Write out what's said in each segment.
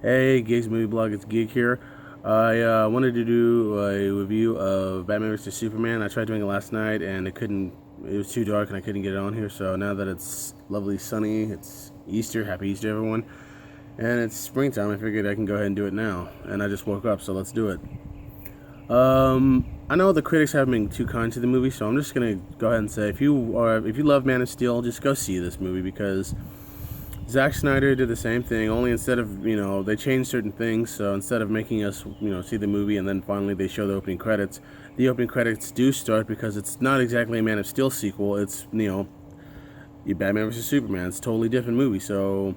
Hey, Gigg's Movie Blog, it's Gigg here. I wanted to do a review of Batman vs. Superman. I tried doing it last night and it was too dark and I couldn't get it on here. So now that it's lovely sunny, it's Easter, happy Easter everyone, and it's springtime, I figured I can go ahead and do it now. And I just woke up, so let's do it. I know the critics haven't been too kind to the movie, so I'm just gonna go ahead and say if you love Man of Steel, just go see this movie because Zack Snyder did the same thing, only instead of, they changed certain things. So instead of making us, see the movie and then finally they show the opening credits do start because it's not exactly a Man of Steel sequel. It's, Batman vs. Superman. It's a totally different movie. So,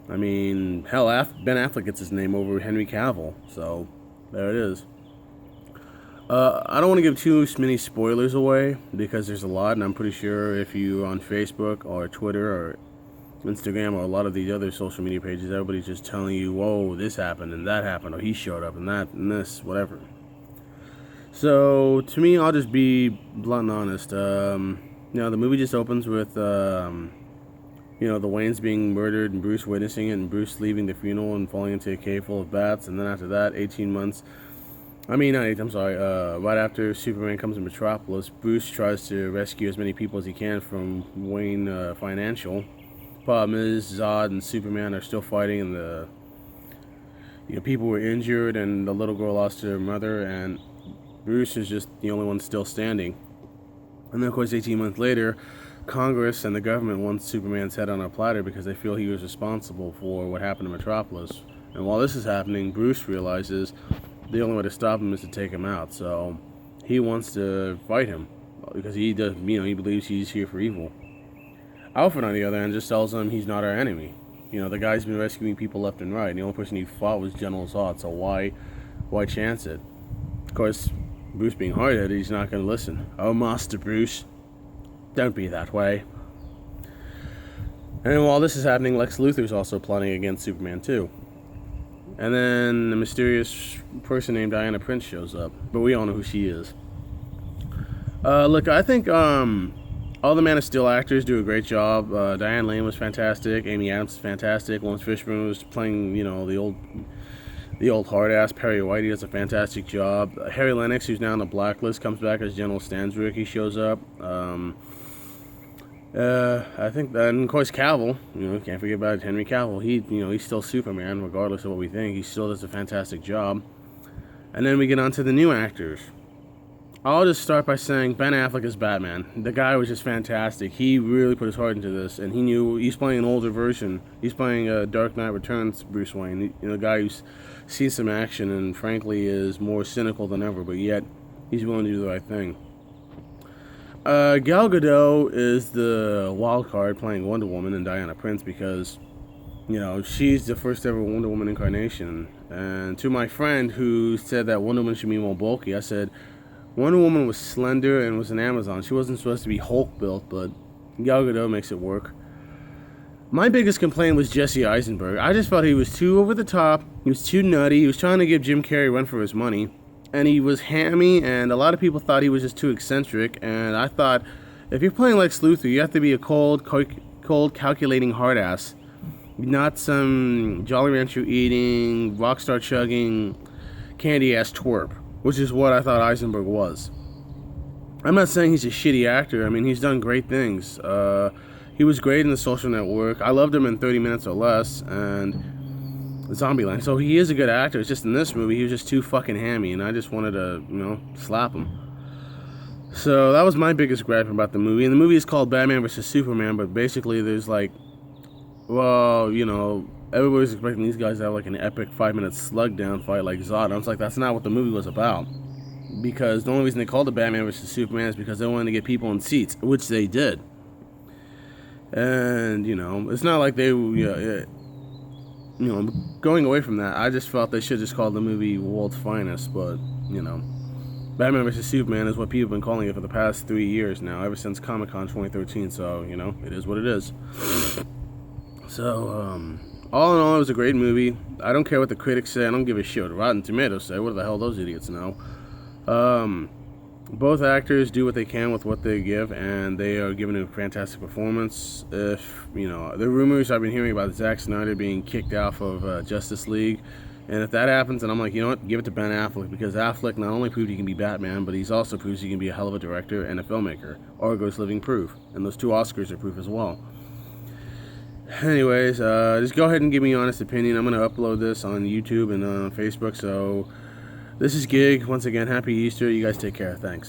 I mean, hell, Ben Affleck gets his name over Henry Cavill. So, there it is. I don't want to give too many spoilers away because there's a lot, and I'm pretty sure if you're on Facebook or Twitter or Instagram or a lot of these other social media pages, everybody's just telling you, whoa, this happened and that happened, or he showed up and that and this, whatever. So, to me, I'll just be blunt and honest. The movie just opens with, the Waynes being murdered and Bruce witnessing it and Bruce leaving the funeral and falling into a cave full of bats. And then after that, 18 months, right after Superman comes to Metropolis, Bruce tries to rescue as many people as he can from Wayne Financial. Problem is, Zod and Superman are still fighting, and the people were injured, and the little girl lost her mother, and Bruce is just the only one still standing. And then, of course, 18 months later, Congress and the government wants Superman's head on a platter because they feel he was responsible for what happened to Metropolis. And while this is happening, Bruce realizes the only way to stop him is to take him out. So he wants to fight him because he does, he believes he's here for evil. Alfred, on the other hand, just tells him he's not our enemy. The guy's been rescuing people left and right, and the only person he fought was General Zod, so why chance it? Of course, Bruce being hard-headed, he's not going to listen. Oh, Master Bruce, don't be that way. And while this is happening, Lex Luthor's also plotting against Superman too. And then a mysterious person named Diana Prince shows up, but we all know who she is. Look, I think, all the Man of Steel actors do a great job. Diane Lane was fantastic. Amy Adams was fantastic. Lawrence Fishburne was playing, the old hard ass. Perry White, he does a fantastic job. Harry Lennox, who's now on the blacklist, comes back as General Stanswick. He shows up. I think, and of course Cavill. Can't forget about Henry Cavill. He's still Superman, regardless of what we think. He still does a fantastic job. And then we get on to the new actors. I'll just start by saying Ben Affleck is Batman. The guy was just fantastic. He really put his heart into this, and he knew he's playing an older version. He's playing Dark Knight Returns Bruce Wayne. A guy who's seen some action and frankly is more cynical than ever, but yet he's willing to do the right thing. Gal Gadot is the wild card playing Wonder Woman and Diana Prince because, she's the first ever Wonder Woman incarnation. And to my friend who said that Wonder Woman should be more bulky, I said, Wonder Woman was slender and was an Amazon. She wasn't supposed to be Hulk built, but Gal Gadot makes it work. My biggest complaint was Jesse Eisenberg. I just felt he was too over the top. He was too nutty. He was trying to give Jim Carrey a run for his money. And he was hammy, and a lot of people thought he was just too eccentric. And I thought, if you're playing Lex Luthor, you have to be a cold, calculating hard ass. Not some Jolly Rancher eating, rockstar chugging, candy ass twerp. Which is what I thought Eisenberg was. I'm not saying he's a shitty actor. I mean, he's done great things. He was great in The Social Network. I loved him in 30 Minutes or Less and Zombieland. So he is a good actor. It's just in this movie, he was just too fucking hammy, and I just wanted to, slap him. So that was my biggest gripe about the movie. And the movie is called Batman vs. Superman, but basically there's everybody's expecting these guys to have an epic 5-minute slug down fight like Zod. I was like, that's not what the movie was about. Because the only reason they called it Batman vs. Superman is because they wanted to get people in seats, which they did. And, it's not like they, going away from that, I just felt they should just call the movie World's Finest, but, Batman vs. Superman is what people have been calling it for the past 3 years now, ever since Comic-Con 2013, so, it is what it is. So, all in all, it was a great movie. I don't care what the critics say. I don't give a shit what Rotten Tomatoes say. What the hell those idiots know? Both actors do what they can with what they give, and they are giving a fantastic performance. If, the rumors I've been hearing about Zack Snyder being kicked off of Justice League, and if that happens, then I'm like, you know what, give it to Ben Affleck, because Affleck not only proved he can be Batman, but he's also proved he can be a hell of a director and a filmmaker. Argo's living proof, and those 2 Oscars are proof as well. Anyways, just go ahead and give me your honest opinion. I'm going to upload this on YouTube and on Facebook, so this is Gigg. Once again, happy Easter. You guys take care. Thanks.